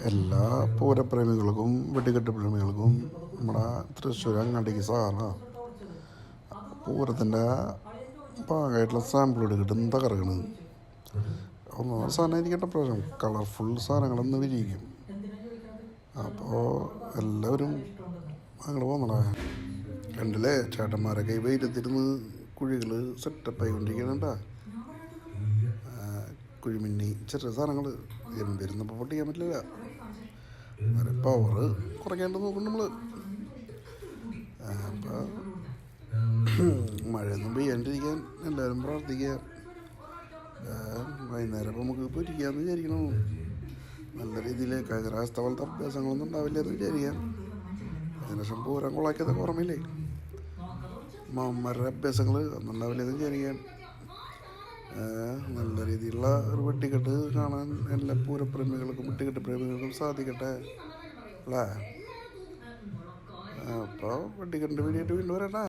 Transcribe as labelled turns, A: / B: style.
A: എല്ലാ പൂരപ്രേമികൾക്കും വെടിക്കെട്ട് പ്രേമികൾക്കും നമ്മുടെ തൃശ്ശൂർ അങ്ങാടിക്ക് സാറാണ് പൂരത്തിൻ്റെ ഭാഗമായിട്ടുള്ള സാമ്പിൾ എടുക്കിട്ട് തകർക്കണത്. ഒന്നാമത് സാധനം ഇരിക്കട്ടെ, പ്രാവശ്യം കളർഫുൾ സാധനങ്ങളൊന്ന് വിരിയിക്കും. അപ്പോൾ എല്ലാവരും അങ്ങോട്ട് പോകുന്നടാ. കണ്ടില്ലേ ചേട്ടന്മാരൊക്കെ ഈ വെയിലത്തിരുന്ന് കുഴികൾ സെറ്റപ്പായിക്കൊണ്ടിരിക്കണണ്ടാ. കുഴിമിന്നി ചെറിയ സാധനങ്ങൾ വരുന്നപ്പോൾ പൊട്ടിക്കാൻ പറ്റില്ല. വളരെ പവർ കുറയ്ക്കാണ്ട് നോക്കും നമ്മൾ. അപ്പോൾ മഴയൊന്നും പെയ്യാണ്ടിരിക്കാൻ എല്ലാവരും പ്രാർത്ഥിക്കുക. വൈകുന്നേരം അപ്പോൾ നമുക്ക് പൊരിക്കാമെന്ന് വിചാരിക്കണം. നല്ല രീതിയിൽ കഴിഞ്ഞ പോലത്തെ അഭ്യാസങ്ങളൊന്നും ഉണ്ടാവില്ലെന്ന് വിചാരിക്കാം. അതിനുശേഷം പൂരം കൊള്ളാക്കിയതൊക്കെ ഓർമ്മയില്ലേ, മാമ്മരുടെ അഭ്യാസങ്ങൾ ഒന്നും ഉണ്ടാവില്ലെന്ന് വിചാരിക്കാം. നല്ല രീതിയിലുള്ള ഒരു വെട്ടിക്കെട്ട് കാണാൻ എല്ലാ പൂരപ്രേമികൾക്കും വെട്ടിക്കെട്ട് പ്രേമികൾക്കും സാധിക്കട്ടെ അല്ലേ. അപ്പോൾ വെട്ടിക്കെട്ടിൻ്റെ വീഡിയോ ആയിട്ട് വീണ്ടും വരട്ടെ.